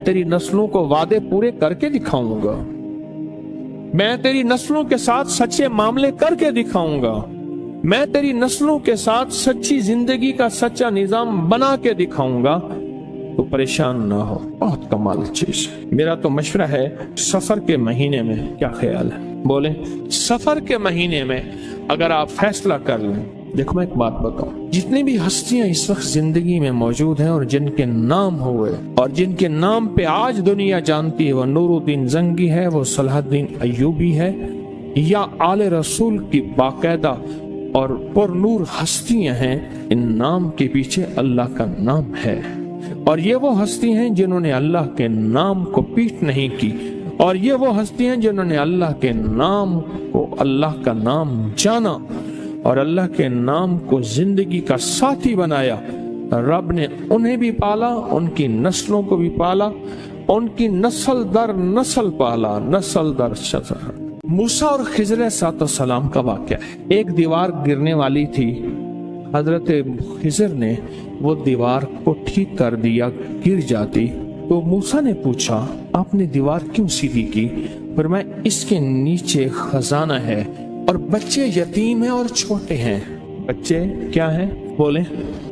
तेरी नस्लों को वादे पूरे करके दिखाऊंगा, मैं तेरी नस्लों के साथ सच्चे मामले करके दिखाऊंगा, मैं तेरी नस्लों के साथ सच्ची जिंदगी का सच्चा निजाम बना के दिखाऊंगा, तो परेशान ना हो। बहुत कमाल चीज है। मेरा तो मशवरा है, सफर के महीने में क्या ख्याल है? बोले सफर के महीने में अगर आप फैसला कर लें। देखो मैं एक बात बताऊं, जितनी भी हस्तियां इस वक्त जिंदगी में मौजूद हैं और जिनके नाम हुए और जिनके नाम पे आज दुनिया जानती है, वो नूरुद्दीन जंगी है, वो सलाहुद्दीन अय्यूबी है, या आले रसूल की बाकायदा और पुरनूर हस्तियां हैं, इन नाम के पीछे अल्लाह का नाम है। और ये वो हस्ती हैं जिन्होंने अल्लाह के नाम को पीठ नहीं की, और ये वो हस्ती हैं जिन्होंने अल्लाह के नाम को, अल्लाह का नाम जाना और अल्लाह के नाम को जिंदगी का साथी बनाया। रब ने उन्हें भी पाला, उनकी नस्लों को भी पाला, उनकी नस्ल दर नस्ल पाला, नस्ल दर नस्ल। मूसा और खिज़र अलैहिस्सलाम का वाक़या है। एक दीवार गिरने वाली थी, हजरत खिज़र ने वो दीवार को ठीक कर दिया, गिर जाती तो मूसा ने पूछा आपने दीवार क्यों सीधी की? फरमाया इसके नीचे खजाना है और बच्चे यतीम हैं और छोटे हैं। बच्चे क्या हैं? बोले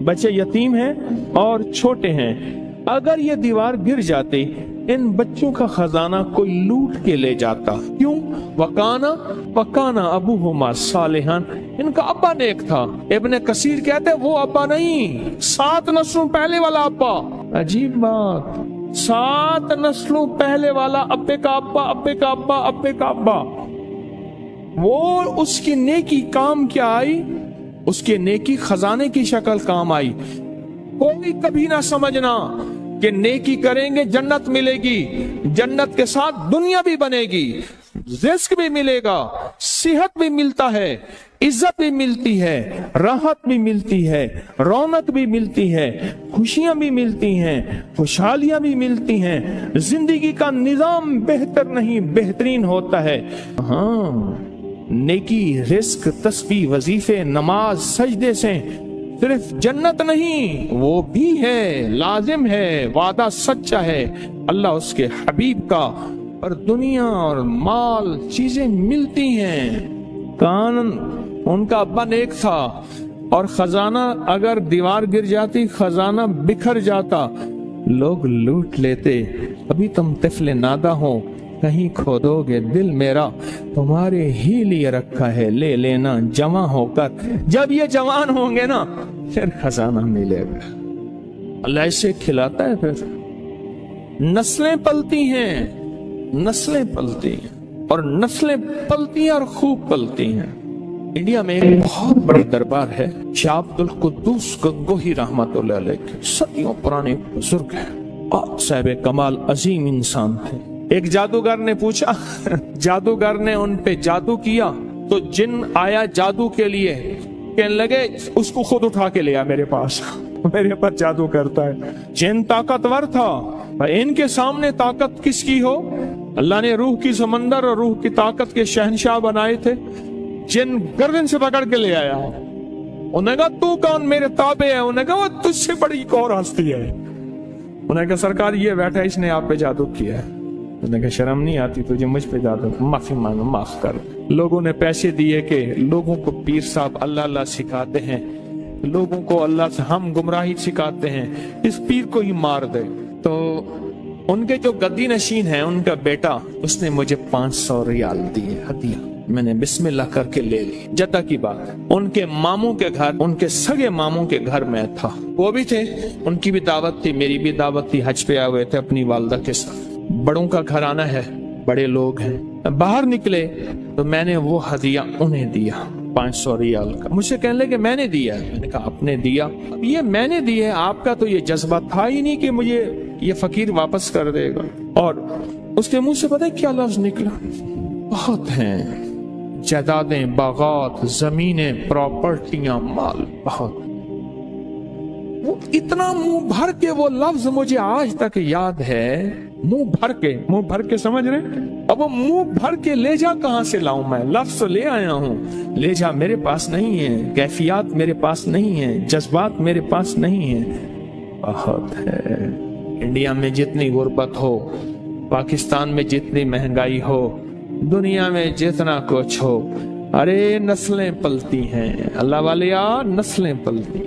बच्चे यतीम हैं और छोटे हैं। अगर ये दीवार गिर जाती, इन बच्चों का खजाना कोई लूट के ले जाता। क्यों? वकाना अबूहुमा सालिहान, इनका अब्बा नेक था। इब्ने कसीर कहते वो अब्बा नहीं, 7 नस्लों पहले वाला अब्बा। अजीब बात, 7 नस्लों पहले वाला अब्बे का अब्बा, अब्बे का अब्बा, अब्बे का अब्बा। वो उसकी नेकी काम क्या आई? उसके नेकी खजाने की शक्ल काम आई। कोई कभी ना समझना कि नेकी करेंगे जन्नत मिलेगी, जन्नत के साथ दुनिया भी बनेगी, रिस्क भी मिलेगा, सेहत भी मिलता है, इज्जत भी मिलती है, राहत भी मिलती है, रौनक भी मिलती है, खुशियां भी मिलती हैं, खुशहालियां भी मिलती हैं। जिंदगी का निजाम बेहतर नहीं बेहतरीन होता है। हाँ, नेकी, रिस्क, तस्बीह, वजीफे, नमाज, सजदे से सिर्फ जन्नत नहीं, वो भी है, लाजिम है, वादा सच्चा है अल्लाह उसके हबीब का। पर दुनिया और माल चीजें मिलती हैं। कान उनका अब्बा नेक था और खजाना, अगर दीवार गिर जाती खजाना बिखर जाता, लोग लूट लेते। अभी तुम तिफले नादा हो, कहीं खोदोगे दिल मेरा, तुम्हारे ही लिए रखा है, ले लेना जमा होकर। जब ये जवान होंगे ना फिर खजाना मिलेगा। अल्लाह ऐसे खिलाता है। फिर नस्लें पलती हैं, नस्लें पलती हैं और नस्लें पलती हैं और खूब पलती हैं। इंडिया में एक बहुत बड़ी दरबार है, शाह अब्दुल कुद्दूस गंगोही रहमतुल्लाह अलैह, सदियों पुराने बुजुर्ग हैं, बहुत साहिब कमाल अजीम इंसान थे। एक जादूगर ने पूछा, जादूगर ने उन पे जादू किया तो जिन आया जादू के लिए, कहने लगे उसको खुद उठा के ले आ मेरे पास, मेरे पर जादू करता है। जिन ताकतवर था, इनके सामने ताकत किसकी हो? अल्लाह ने रूह की समंदर और रूह की ताकत के शहंशाह बनाए थे। जिन गर्दन से पकड़ के ले आया, उन्हें कहा तू कौन, मेरे ताबे है। उन्हें कहा वो तुझसे बड़ी एक और हस्ती है। उन्हें कहा सरकार ये बैठा, इसने आप पे जादू किया है। उन्हें कहा शर्म नहीं आती तुझे मुझ पे जादू? माफी मांगो, माफ कर। लोगों ने पैसे दिए कि लोगों को पीर साहब अल्लाह अल्लाह सिखाते हैं, लोगों को अल्लाह से हम गुमराही सिखाते हैं, इस पीर को ही मार दे। तो उनके जो गद्दी नशीन है, उनका बेटा, उसने मुझे 500 रियाल दिए हदिया। मैंने बिस्मिल्लाह करके ले ली। जद्दा की बात है, उनके मामू के घर, उनके सगे मामू के घर में था, वो भी थे, उनकी भी दावत थी, मेरी भी दावत थी। हज पे आए हुए थे अपनी वालदा के साथ। बड़ों का घराना है, बड़े लोग हैं। बाहर निकले तो मैंने वो हदिया उन्हें दिया, 500 रियाल का। मुझसे कहने लगे मैंने दिया। मैंने कहा आपने दिया? अब ये मैंने दिया, आपका तो ये जज्बा था ही नहीं कि मुझे ये फकीर वापस कर देगा। और उसके मुंह से पता है क्या लफ्ज निकला? बहुत हैं, जायदादें, बागात, जमीनें, प्रॉपर्टियां, माल, बहुत। वो इतना मुंह भर के वो लफ्ज मुझे आज तक याद है, मुंह भर के समझ रहे? अब वो मुंह भर के ले जा कहां से लाऊं मैं? लफ्ज ले आया हूं, ले जा मेरे पास नहीं है, कैफियत मेरे पास नहीं है, जज्बात मेरे पास नहीं है। बहुत है, इंडिया में जितनी गुर्बत हो, पाकिस्तान में जितनी महंगाई हो, दुनिया में जितना कुछ हो, अरे नस्लें पलती हैं अल्लाह वालिया, नस्लें पलती।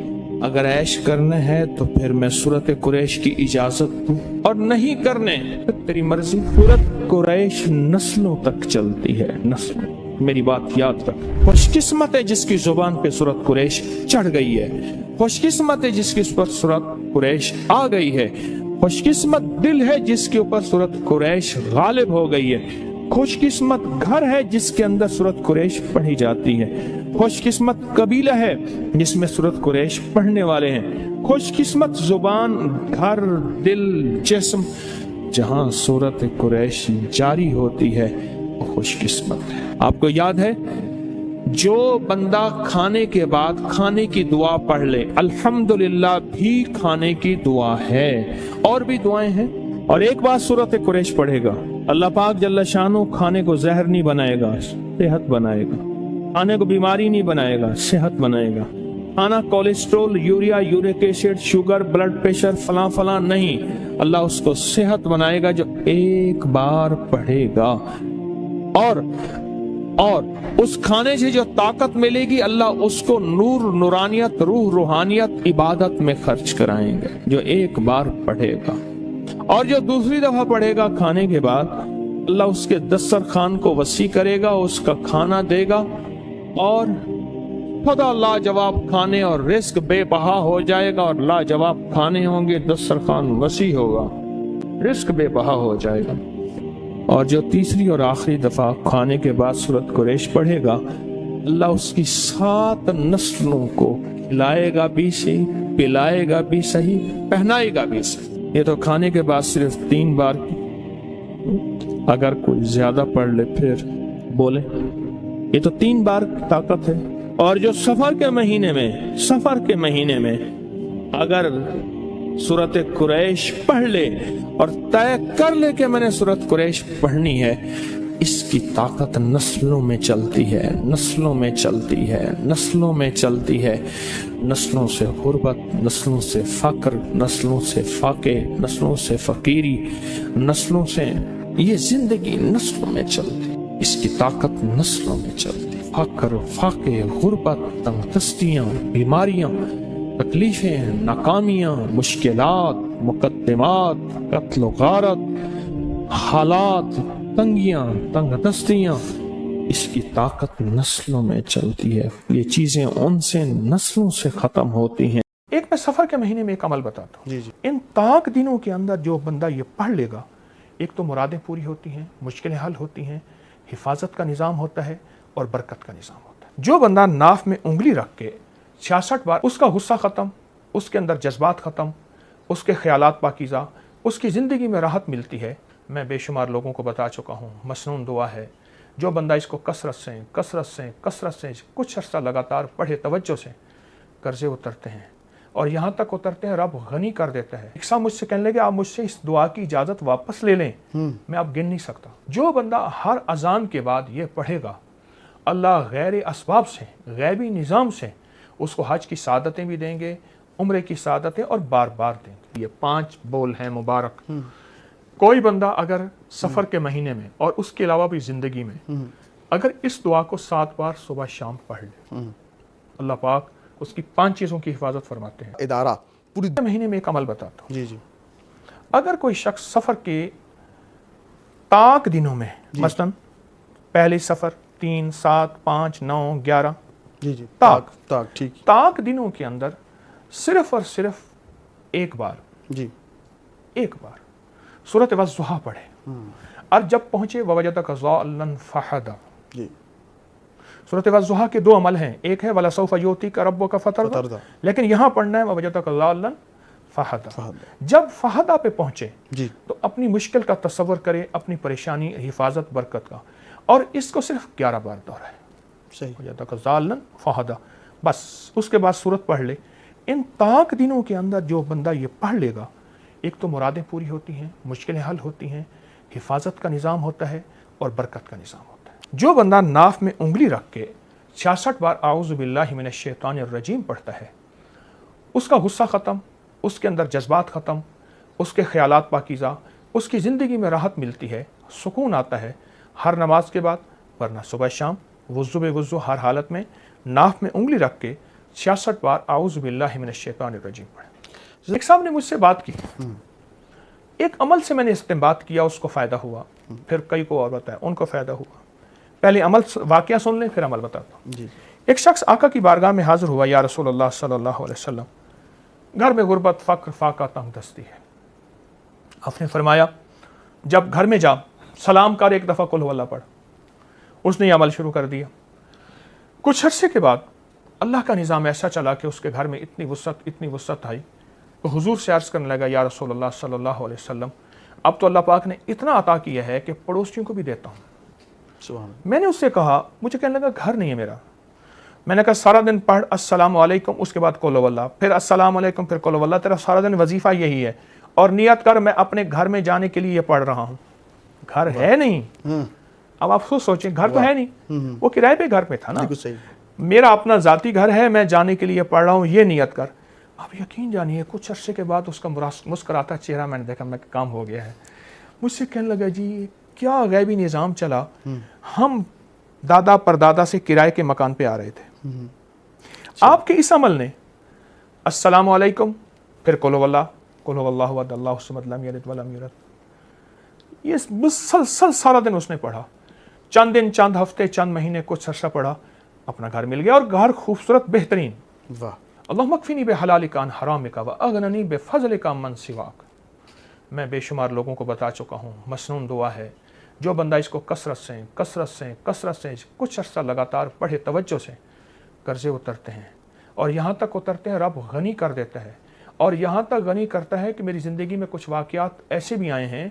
अगर ऐश करने है तो फिर मैं सूरत कुरैश की इजाजत दूं, और नहीं करने तो तेरी मर्जी। सूरत कुरैश नस्लों तक चलती है, नस्लों। मेरी बात याद रख। खुशकिस्मत है जिसकी जुबान पे सूरत कुरैश चढ़ गई है, खुशकिस्मत है जिसकी ऊपर सूरत कुरैश आ गई है, खुशकिस्मत दिल है जिसके ऊपर सूरत कुरैश गालिब हो गई है, खुशकिस्मत घर है जिसके अंदर सूरत कुरैश पढ़ी जाती है, खुशकिस्मत कबीला है जिसमें सूरत कुरैश पढ़ने वाले हैं, खुशकिस्मत जुबान, घर, दिल, जिस्म जहां सूरत कुरैश जारी होती है वो खुशकिस्मत है। आपको याद है, जो बंदा खाने के बाद खाने की दुआ पढ़ ले, अल्हम्दुलिल्लाह भी खाने की दुआ है, और भी दुआएं हैं। और एक बार सूरत कुरैश पढ़ेगा, अल्लाह पाक जल्ल शानो खाने को जहर नहीं बनाएगा, सेहत बनाएगा। खाने को बीमारी नहीं बनाएगा, सेहत बनाएगा। खाना cholesterol, urea, uric acid, sugar, blood pressure, फला फला नहीं, अल्लाह उसको सेहत बनाएगा जो एक बार पढ़ेगा। और उस खाने से जो ताकत मिलेगी, अल्लाह उसको नूर, नूरानियत, रूह, रूहानियत, इबादत में खर्च कराएंगे जो एक बार पढ़ेगा। और जो दूसरी दफा पढ़ेगा खाने के बाद, अल्लाह उसके दस्तरखान को वसी करेगा, उसका खाना देगा, और खुदा लाजवाब खाने और रिस्क बेबहा हो जाएगा, और लाजवाब खाने होंगे, दस्तरखान वसी होगा, रिस्क बेबहा हो जाएगा। और जो तीसरी और आखिरी दफा खाने के बाद सूरत कुरैश पढ़ेगा, अल्लाह उसकी 7 नस्लों को खिलाएगा भी सही, पिलाएगा भी सही, पहनाएगा भी सही। ये तो खाने के बाद सिर्फ 3 बार, अगर कोई ज्यादा पढ़ ले फिर बोले। ये तो 3 बार ताकत है। और जो सफर के महीने में अगर सूरत कुरैश पढ़ ले और तय कर ले कि मैंने सूरत कुरैश पढ़नी है, इसकी ताकत नस्लों में चलती है, नस्लों में चलती है, नस्लों में चलती है। नस्लों से गुर्बत, नस्लों से फक्र, नस्लों से फाके, नस्लों से फकीरी, नस्लों से ये जिंदगी नस्लों में चलती, इसकी ताकत नस्लों में चलती। फक्र, फाके, गुर्बत, तंगदस्तियां, बीमारियां, तकलीफें, नाकामियां, मुश्किलात, मुकद्दमात, कत्ल गारत, हालात, तंगियां, तंगदस्तियां, इसकी ताकत नस्लों में चलती है। ये चीजें उनसे नस्लों से खत्म होती हैं। एक मैं सफर के महीने में एक अमल बताता हूँ। इन ताक दिनों के अंदर जो बंदा ये पढ़ लेगा, एक तो मुरादें पूरी होती हैं, मुश्किलें हल होती हैं, हिफाजत का निज़ाम होता है और बरकत का निज़ाम होता है। जो बंदा नाफ में उंगली रख के 66 बार, उसका गुस्सा ख़त्म, उसके अंदर जज्बात ख़त्म, उसके ख्यालात पाकीज़ा, उसकी ज़िंदगी में राहत मिलती है। मैं बेशुमार लोगों को बता चुका हूँ, मसनून दुआ है। जो बंदा इसको कसरत से कुछ अर्सा लगातार पढ़े, तवज्जो से, कर्जे उतरते हैं, और यहाँ तक उतरते हैं रब गनी कर देता है। एक साहब मुझसे कहने लगे, आप मुझसे इस दुआ की इजाज़त वापस ले लें, मैं अब गिन नहीं सकता। जो बंदा हर अजान के बाद ये पढ़ेगा, अल्लाह गैर असबाब से, गैबी निज़ाम से उसको हज की सादतें भी देंगे, उम्रे की सादतें, और बार बार देंगे। ये 5 बोल हैं मुबारक। कोई बंदा अगर सफ़र के महीने में और उसके अलावा भी ज़िंदगी में अगर इस दुआ को 7 बार सुबह शाम पढ़ ले, अल्लाह पाक उसकी 5 चीज़ों की हिफाजत फरमाते हैं। इदारा पूरी महीने में एक अमल बताता हूँ। जी। अगर कोई शख्स सफ़र के ताक दिनों में, मसलन पहले सफ़र 3, 7, 5, 9, 11, जी ताक ठीक, ताक दिनों के अंदर सिर्फ और सिर्फ एक बार सूरत वज़्ज़ुहा पढ़े, और जब पहुंचे ववजदक ज़ाल्लन फ़हदा। सूरत वज़्ज़ुहा के 2 अमल हैं, एक है वला सौफ़ युअतीका रब्बुका फ़तरदा, लेकिन यहाँ पढ़ना है ववजदक ज़ाल्लन फ़हदा। जब फ़हदा पे पहुंचे तो अपनी मुश्किल का तसव्वुर करे, अपनी परेशानी, हिफाजत, बरकत का, और इसको सिर्फ 11 बार दोहराए, ववजदक ज़ाल्लन फ़हदा, बस। उसके बाद सूरत पढ़ ले। इन ताक दिनों के अंदर जो बंदा ये पढ़ लेगा, एक तो मुरादें पूरी होती हैं, मुश्किलें हल होती हैं, हिफाजत का निज़ाम होता है और बरकत का निज़ाम होता है। जो बंदा नाफ में उंगली रख के 66 बार आऊज़ु बिल्लाहि मिनश शैतानिर रजीम पढ़ता है, उसका गुस्सा ख़त्म, उसके अंदर जज्बात ख़त्म, اس کے خیالات پاکیزہ، اس کی زندگی میں راحت ملتی ہے، سکون آتا ہے ہر نماز کے بعد، ورنہ صبح شام وضو بے وضو ہر حالت میں ناف میں انگلی رکھ کے 66 بار اعوذ باللہ من الشیطان الرجیم پڑھیں۔ ایک صاحب نے مجھ سے بات کی، ایک عمل سے میں نے استنباط کیا، اس کو فائدہ ہوا، پھر کئی کو اور بتایا ان کو فائدہ ہوا۔ پہلے عمل واقعہ سن لیں پھر عمل بتاتا ہوں۔ ایک شخص آقا کی بارگاہ میں حاضر ہوا، یا رسول اللہ صلی اللہ علیہ وسلم، گھر میں غربت، فقر، فاقہ، تنگ دستی ہے۔ آپ نے فرمایا جب گھر میں جا سلام کر، ایک دفعہ قل ہو اللہ پڑھ۔ اس نے یہ عمل شروع کر دیا۔ کچھ عرصے کے بعد اللہ کا نظام ایسا چلا کہ اس کے گھر میں اتنی وسعت آئی، تو حضور سے عرض کرنے لگا، یا رسول اللہ صلی اللہ علیہ وسلم، اب تو اللہ پاک نے اتنا عطا کیا ہے کہ پڑوسیوں کو بھی دیتا ہوں۔ میں نے اس سے کہا، مجھے کہنے لگا گھر نہیں ہے میرا۔ میں نے کہا سارا دن پڑھ السلام علیکم، اس کے بعد قل هو اللہ، پھر السلام علیکم، پھر قل هو اللہ، تیرا سارا دن وظیفہ یہی ہے، اور نیت کر میں اپنے گھر میں جانے کے لیے یہ پڑھ رہا ہوں۔ گھر ہے نہیں۔ اب آپ سوچیں، گھر تو ہے نہیں، وہ کرائے پہ گھر پہ تھا نا، میرا اپنا ذاتی گھر ہے، میں جانے کے لیے پڑھ رہا ہوں، یہ نیت کر۔ اب یقین جانیے کچھ عرصے کے بعد اس کا مسکراتا چہرہ میں نے دیکھا، میں کام ہو گیا ہے۔ مجھ سے کہنے لگا جی کیا غیبی نظام چلا، ہم دادا پردادا سے کرائے کے مکان پہ آ رہے تھے، آپ کے اس عمل نے السلام علیکم، پھر قل هو اللہ، قل هو اللہ احد اللہ الصمد لم یلد ولم یولد، یہ مسلسل سارا دن اس نے پڑھا، چند دن، چند ہفتے، چند مہینے، کچھ عرصہ پڑھا، اپنا گھر مل گیا، اور گھر خوبصورت بہترین۔ اللہم اکفنی بحلالک عن حرامک واغننی بفضلک عمن سواک۔ میں بے شمار لوگوں کو بتا چکا ہوں، مسنون دعا ہے، جو بندہ اس کو کثرت سے کچھ عرصہ لگاتار پڑھے توجہ سے، قرضے اترتے ہیں، اور یہاں تک اترتے ہیں رب غنی کر دیتا ہے، اور یہاں تک غنی کرتا ہے کہ میری زندگی میں کچھ واقعات ایسے بھی آئے ہیں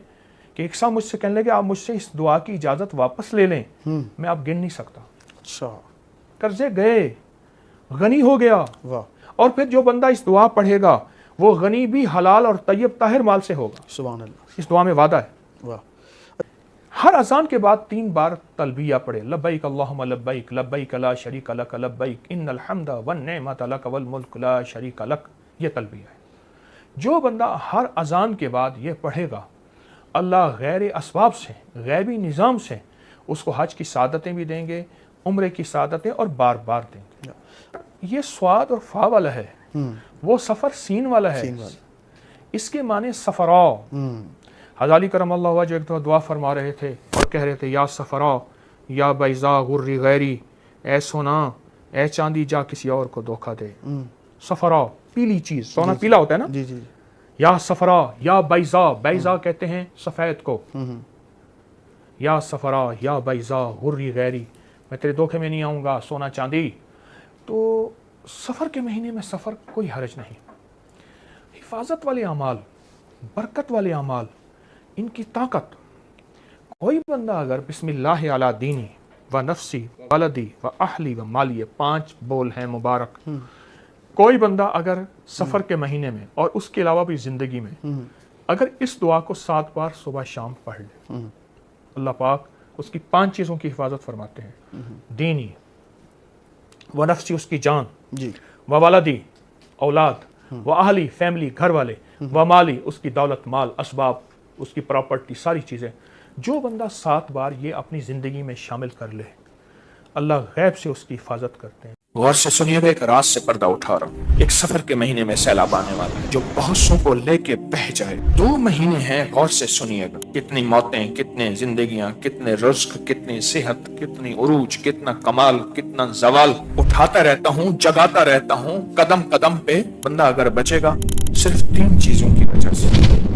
کہ ایک صاحب مجھ سے کہنے لگے آپ مجھ سے اس دعا کی اجازت واپس لے لیں، میں اب گن نہیں سکتا۔ اچھا، قرضے گئے، غنی ہو گیا۔ اور پھر جو بندہ اس دعا پڑھے گا وہ غنی بھی حلال اور طیب طاہر مال سے ہوگا۔ سبحان اللہ، اس دعا میں وعدہ ہے۔ ہر اذان کے بعد 3 بار تلبیہ پڑھے، لبیک اللہم لبیک، لبیک لا شریک لک لبیک، ان الحمد والنعمت لک والملک لا شریک لک، یہ تلبیہ ہے۔ جو بندہ ہر اذان کے بعد یہ پڑھے گا، اللہ غیر اسباب سے، غیبی نظام سے اس کو حج کی سعادتیں بھی دیں گے، عمرے کی سعادتیں، اور بار بار دیں گے۔ یہ سواد اور فا والا ہے، وہ سفر سین والا ہے، اس کے معنی سفرا۔ غزالی کرم اللہ وجہ ایک دعا فرما رہے تھے اور کہہ رہے تھے، یا سفرا یا بیضا غری غیری، اے سونا اے چاندی جا کسی اور کو دھوکہ دے۔ سفرا پیلی چیز، سونا پیلا ہوتا ہے نا، یا سفرا یا بیضا، بیضا کہتے ہیں سفید کو، یا سفرا یا بیضا غری غیری، میں تیرے دھوکے میں نہیں آؤں گا سونا چاندی۔ تو سفر کے مہینے میں سفر کوئی حرج نہیں۔ حفاظت والے اعمال، برکت والے اعمال، ان کی طاقت، کوئی بندہ اگر بسم اللہ علی دینی و نفسی ولدی و اہلی و مالی، 5 بول ہیں مبارک، کوئی بندہ اگر سفر کے مہینے میں اور اس کے علاوہ بھی زندگی میں اگر اس دعا کو 7 بار صبح شام پڑھ لے، اللہ پاک اس کی 5 چیزوں کی حفاظت فرماتے ہیں، دینی و نفسی اس کی جان، و ولدی اولاد، و اہلی فیملی گھر والے، و مالی اس کی دولت مال اسباب اس کی پراپرٹی ساری چیزیں، جو بندہ 7 بار یہ اپنی زندگی میں شامل کر لے، اللہ غیب سے اس کی حفاظت کرتے ہیں۔ غور سے سنیے گا، ایک راز سے پردہ اٹھا رہا ہوں۔ ایک سفر کے مہینے میں سیلاب آنے والا ہے جو بہت سو کو لے کے بہہ جائے۔ 2 مہینے ہیں، غور سے سنیے گا، کتنی موتیں، کتنے زندگیاں، کتنے رزق، کتنی صحت، کتنی عروج، کتنا کمال، کتنا زوال اٹھاتا رہتا ہوں، جگاتا رہتا ہوں قدم قدم پہ۔ بندہ اگر بچے گا صرف 3 چیزوں کی وجہ سے،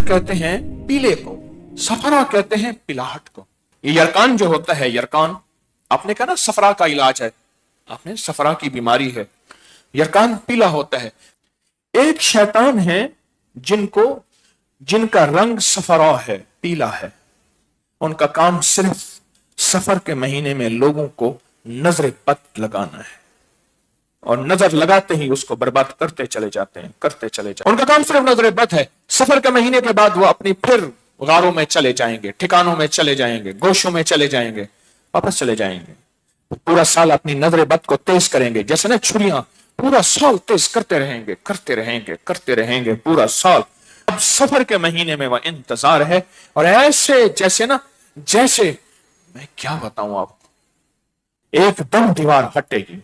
کہتے ہیں پیلے کو، سفرا کہتے ہیں پلاہٹ کو۔ یہ یرکان جو ہوتا ہے، یرکان آپ نے کہا نا سفرا کا علاج ہے، آپ نے سفرا کی بیماری ہے، یرکان پیلا ہوتا ہے۔ ایک شیطان ہے جن کا رنگ سفرا ہے، پیلا ہے، ان کا کام صرف سفر کے مہینے میں لوگوں کو نظر بد لگانا ہے، اور نظر لگاتے ہی اس کو برباد کرتے چلے جاتے ہیں، کرتے چلے جاتے ہیں۔ ان کا کام صرف نظر بد ہے۔ سفر کے مہینے کے بعد وہ اپنی پھر غاروں میں چلے جائیں گے، ٹھکانوں میں چلے جائیں گے، گوشوں میں چلے جائیں گے، واپس چلے جائیں گے۔ پورا سال اپنی نظر بد کو تیز کریں گے، جیسے نا چھریاں، پورا سال تیز کرتے رہیں گے، کرتے رہیں گے، کرتے رہیں گے پورا سال۔ अब सफर के महीने में वह इंतजार है, और ऐसे जैसे ना, जैसे मैं क्या बताऊं आपको, एकदम दीवार हटेगी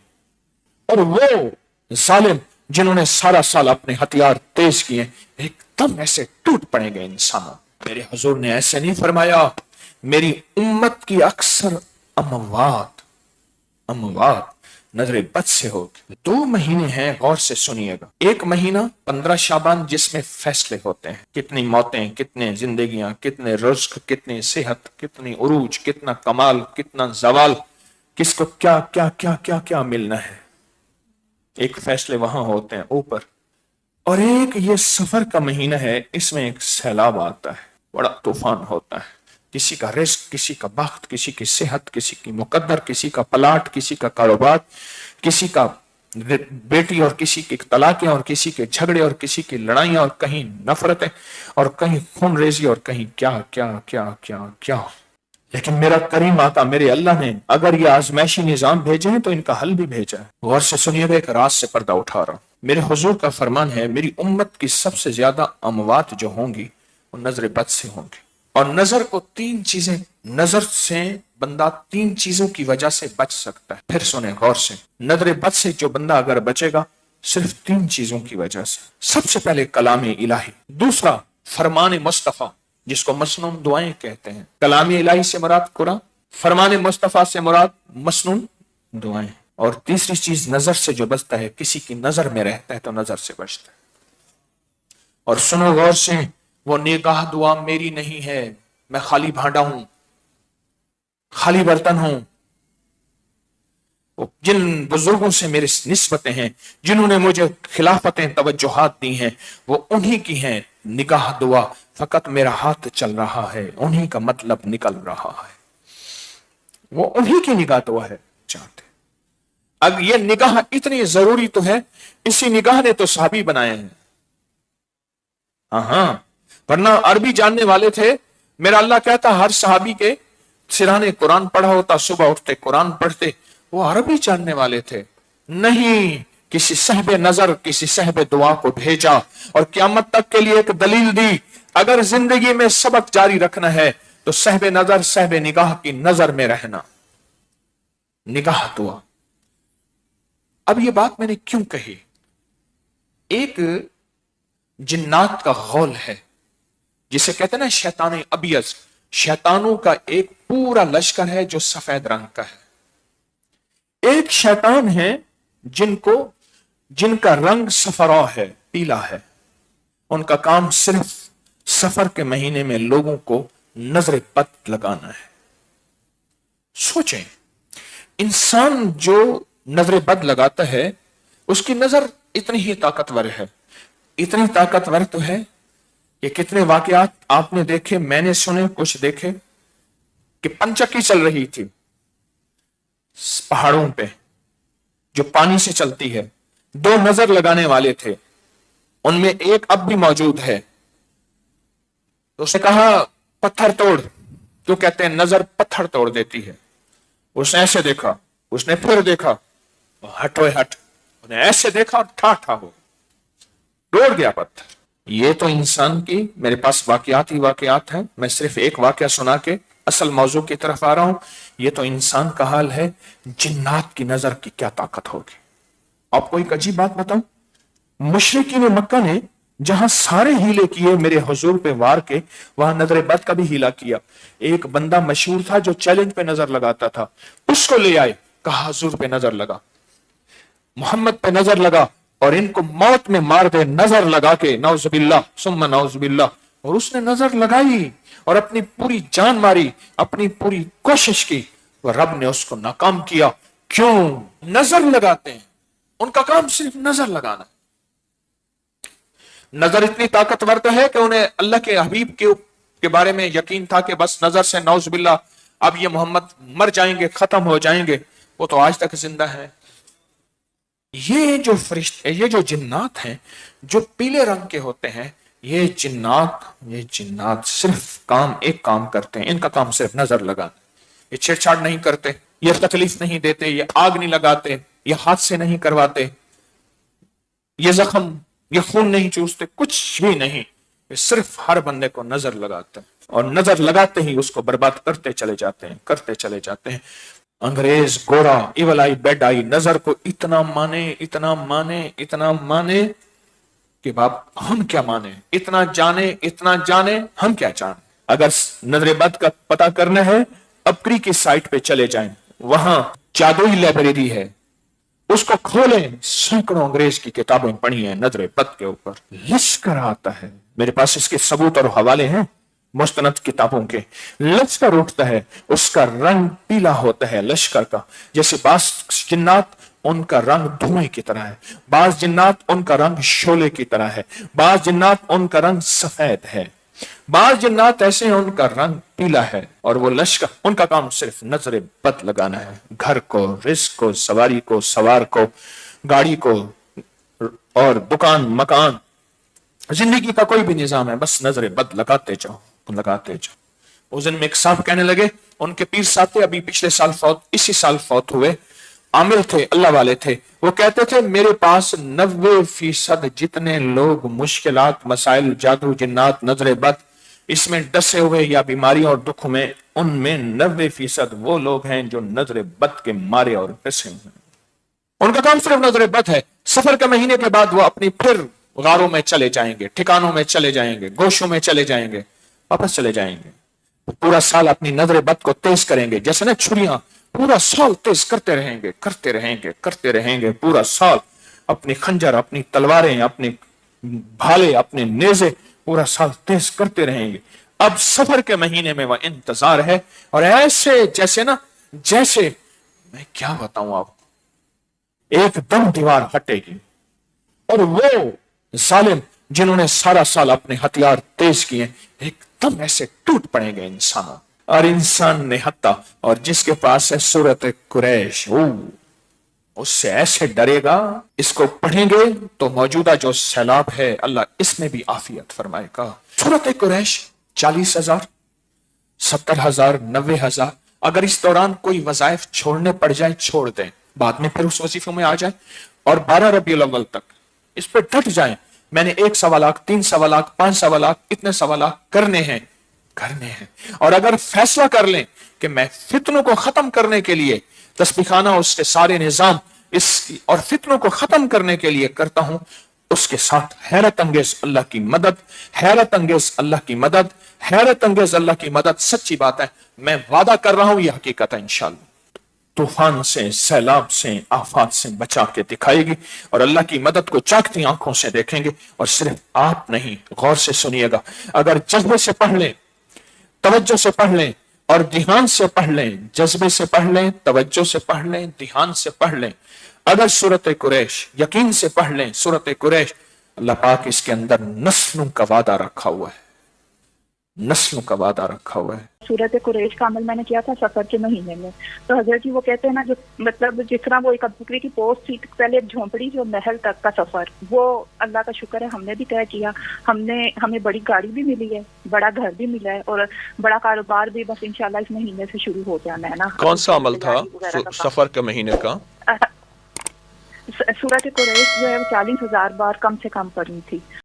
और वो जालिम जिन्होंने सारा साल अपने हथियार तेज किए एकदम ऐसे टूट पड़ेंगे इंसान। मेरे हुजूर ने ऐसे नहीं फरमाया, मेरी उम्मत की अक्सर अमवात नजर बद से होगी। 2 महीने हैं, गौर से सुनिएगा। एक महीना 15 शाबान जिसमें फैसले होते हैं, कितनी मौतें, कितने जिंदगियां, कितने रिज़्क, कितनी सेहत, कितनी उरूज, कितना कमाल, कितना जवाल, किसको क्या क्या क्या क्या क्या मिलना है। एक फैसले वहां होते हैं ऊपर। और एक ये सफर का महीना है, इसमें एक सैलाब आता है, बड़ा तूफान होता है। किसी का रिस्क, किसी का बख्त, किसी की सेहत, किसी की मुकद्दर, किसी का प्लाट, किसी का कारोबार, किसी का बेटी और किसी की तलाकें और किसी के झगड़े और किसी की लड़ाइयां और कहीं नफरतें और कहीं खून रेजी और कहीं क्या क्या क्या क्या क्या। लेकिन मेरा करीम आका मेरे अल्लाह ने अगर ये आजमाइशी निजाम भेजे हैं तो इनका हल भी भेजा है। गौर से सुनिएगा, एक रात से पर्दा उठा रहा हूं। मेरे हुजूर का फरमान है, मेरी उम्मत की सबसे ज्यादा अमवात जो होंगी वो नजर बद से होंगी। और नजर को 3 चीजें, नजर से बंदा 3 चीजों की वजह से बच सकता है। फिर सुने गौर से, नजर बद से जो बंदा अगर बचेगा सिर्फ 3 चीजों की वजह से। सबसे पहले कलाम इलाही, दूसरा फरमान मुस्तफा जिसको मसनून दुआएं कहते हैं। कलाम इलाही से मुराद कुरान, फरमान मुस्तफा से मुराद मसनून दुआएं। और तीसरी चीज नजर से जो बचता है, किसी की नजर में रहता है तो नजर से बचता है। और सुनो गौर से, वो निगाह दुआ मेरी नहीं है, मैं खाली भांडा हूं, खाली बर्तन हूं। वो जिन बुजुर्गों से मेरी निस्बतें हैं, जिन्होंने मुझे खिलाफतें तवज्जुहात दी हैं, वो उन्हीं की हैं। निगाह दुआ फकत मेरा हाथ चल रहा है, उन्हीं का मतलब निकल रहा है, वो उन्हीं की निगाह दुआ है चाहते। अब ये निगाह इतनी जरूरी तो है, इसी निगाह ने तो सहाबी बनाए हैं। हाँ, वरना अरबी जानने वाले थे। मेरा अल्लाह कहता हर सहाबी के सिराने कुरान पढ़ा होता, सुबह उठते कुरान पढ़ते, वो अरबी जानने वाले थे। नहीं, किसी सहबे नजर, किसी सहबे दुआ को भेजा और क़यामत तक के लिए एक दलील दी। अगर जिंदगी में सबक जारी रखना है तो सहबे नजर, सहबे निगाह की नजर में रहना, निगाह दुआ। अब ये बात मैंने क्यों कही? एक जिन्नात का गौल है जिसे कहते हैं ना शैतान अबियज, शैतानों का एक पूरा लश्कर है जो सफेद रंग का है। एक शैतान है जिनका रंग सफरा है, पीला है। उनका काम सिर्फ सफर के महीने में लोगों को नजर बद लगाना है। सोचें, इंसान जो नजर बद लगाता है उसकी नजर इतनी ही ताकतवर है, इतनी ताकतवर तो है कि कितने वाकयात आपने देखे, मैंने सुने, कुछ देखे कि पंचक्की चल रही थी पहाड़ों पे जो पानी से चलती है। 2 नजर लगाने वाले थे, उनमें एक अब भी मौजूद है। तो उसने कहा पत्थर तोड़, क्यों कहते हैं नजर पत्थर तोड़ देती है। उसने ऐसे देखा, उसने फिर देखा, हटो हट, उसने ऐसे देखा और ठा हो तोड़ गया पत्थर। ये तो इंसान की, मेरे पास वाकयात ही वाकयात हैं, मैं सिर्फ एक वाकया सुना के असल मौजू की तरफ आ रहा हूं। ये तो इंसान का हाल है, जिन्नात की नजर की क्या ताकत होगी। आपको एक अजीब बात बताऊं, मुशरिकीन मक्का ने जहां सारे हीले किए मेरे हुजूर पे वार के, वहां नजर बद का भी हीला किया। एक बंदा मशहूर था जो चैलेंज पे नजर लगाता था, उसको ले आए, कहा हुजूर पे नजर लगा, मोहम्मद पे नजर लगा और इनको मौत में मार दे, नजर लगा के, नौजुबिल्लाह सुम्मा नौजुबिल्लाह। और उसने नजर लगाई और अपनी पूरी जान मारी, अपनी पूरी कोशिश की, वह रब ने उसको नाकाम किया। क्यों? नजर लगाते हैं, उनका काम सिर्फ नजर लगाना। नजर इतनी ताकतवर तो है कि उन्हें अल्लाह के हबीब के बारे में यकीन था कि बस नजर से नौजुबिल्लाह अब ये मोहम्मद मर जाएंगे, खत्म हो जाएंगे। वो तो आज तक जिंदा है। ये जो फरिश्ते, ये जो जिन्नात हैं जो पीले रंग के होते हैं, ये जिन्नात सिर्फ एक काम करते हैं, इनका काम सिर्फ नजर लगाना। ये छेड़छाड़ नहीं करते, ये तकलीफ नहीं देते, ये आग नहीं लगाते, ये हादसे नहीं करवाते, ये जख्म, ये खून नहीं चूसते, कुछ भी नहीं। یہ صرف ہر بندے کو نظر لگاتے ہیں اور نظر لگاتے ہی اس کو برباد کرتے چلے جاتے ہیں، کرتے چلے جاتے ہیں۔ انگریز گورا ایول آئی بیڈ آئی نظر کو اتنا مانے، اتنا مانے، اتنا مانے کہ باپ ہم کیا مانے، اتنا جانے ہم کیا جانے۔ اگر نظر بد کا پتہ کرنا ہے اپری کی سائٹ پہ چلے جائیں، وہاں جادوئی لائبریری ہے، اس کو کھولیں، سینکڑوں انگریز کی کتابیں پڑھی ہیں نظر بد کے اوپر، لشکر آتا ہے، میرے پاس اس کے ثبوت اور حوالے ہیں مستند کتابوں کے۔ لشکر اٹھتا ہے، اس کا رنگ پیلا ہوتا ہے لشکر کا، جیسے بعض جنات ان کا رنگ دھوئیں کی طرح ہے، بعض جنات ان کا رنگ شعلے کی طرح ہے، بعض جنات ان کا رنگ سفید ہے، بعض جنات ایسے ہیں ان کا رنگ پیلا ہے، اور وہ لشکر ان کا کام صرف نظر بد لگانا ہے، گھر کو، رزق کو، سواری کو، سوار کو، گاڑی کو، اور دکان، مکان، زندگی کا کوئی بھی نظام ہے، بس نظر بد لگاتے جاؤ، لگاتے جاؤ۔ اس دن میں ایک صاحب کہنے لگے، ان کے پیر صاحب تھے، ابھی پچھلے سال فوت، اسی سال فوت ہوئے، عامل تھے، اللہ والے تھے، وہ کہتے تھے میرے پاس 90% جتنے لوگ مشکلات، مسائل، جادو، جنات، نظر بد اس میں ڈسے ہوئے یا بیماریوں اور دکھ میں، ان میں 90% وہ لوگ ہیں جو نظر بد کے مارے اور ڈسے ہوئے ہیں۔ ان کا کام صرف نظر بد ہے۔ سفر کے مہینے کے بعد وہ اپنی پھر غاروں میں چلے جائیں گے، ٹھکانوں میں چلے جائیں گے، گوشوں میں چلے جائیں گے، واپس چلے جائیں گے، پورا سال اپنی نظر بد کو تیز کریں گے، جیسے نا چھریاں پورا سال تیز کرتے رہیں گے، کرتے رہیں گے، کرتے رہیں گے، پورا سال اپنی خنجر، اپنی تلواریں، اپنے بھالے، اپنے نیزے پورا سال تیز کرتے رہیں گے۔ اب سفر کے مہینے میں وہ انتظار ہے، اور ایسے جیسے نا، جیسے میں کیا بتاؤں آپ، ایک دم دیوار ہٹے گی اور وہ ظالم جنہوں نے سارا سال اپنے ہتھیار تیز کیے ایک دم ایسے ٹوٹ پڑیں گے انسانوں، اور انسان نہتا، اور جس کے پاس ہے سورت قریش، اس سے ایسے ڈرے گا، اس کو پڑھیں گے تو موجودہ جو سیلاب ہے اللہ اس میں بھی عافیت فرمائے گا۔ سورت قریش 40,000، 70,000، 90,000، اگر اس دوران کوئی وظائف چھوڑنے پڑ جائے چھوڑ دیں، بعد میں پھر اس وظیفوں میں آ جائیں، اور 12 ربیع الاول تک اس پہ ڈٹ جائیں۔ میں نے 1 سوا لاکھ، 3 سوا لاکھ، 5 سوا لاکھ، اتنے سوا لاکھ کرنے ہیں، اور اگر فیصلہ کر لیں کہ میں فتنوں کو ختم کرنے کے لیے تسبیحانہ اس کے سارے نظام اور فتنوں کو ختم کرنے کے لیے کرتا ہوں، اس کے ساتھ حیرت انگیز اللہ کی مدد، حیرت انگیز اللہ کی مدد، حیرت انگیز اللہ کی مدد، سچی بات ہے، میں وعدہ کر رہا ہوں، یہ حقیقت ہے انشاءاللہ، طوفان سے، سیلاب سے، آفات سے بچا کے دکھائے گی، اور اللہ کی مدد کو چاکتی آنکھوں سے دیکھیں گے۔ اور صرف آپ نہیں، غور سے سنیے گا، اگر جذبے سے پڑھ لیں، توجہ سے پڑھ لیں اور دھیان سے پڑھ لیں، جذبے سے پڑھ لیں، توجہ سے پڑھ لیں، دھیان سے پڑھ لیں، اگر سورت قریش یقین سے پڑھ لیں، سورت قریش، اللہ پاک اس کے اندر نسلوں کا وعدہ رکھا ہوا ہے، نسلوں کا وعدہ رکھا ہوا ہے۔ سورت قریش کا عمل میں نے کیا تھا سفر کے مہینے میں، تو حضرت جی وہ کہتے ہیں نا، جو مطلب جس طرح وہ ایک بکری کی پوسٹ تھی، پہلے ایک جھونپڑی جو محل تک کا سفر، وہ اللہ کا شکر ہے ہم نے بھی طے کیا، ہمیں بڑی گاڑی بھی ملی ہے، بڑا گھر بھی ملا ہے، اور بڑا کاروبار بھی بس انشاءاللہ اس مہینے سے شروع ہو جانا ہے نا۔ کون سا عمل تھا سفر کے مہینے کا؟ سورت قریش جو ہے 40,000 بار کم سے کم پڑھنی تھی۔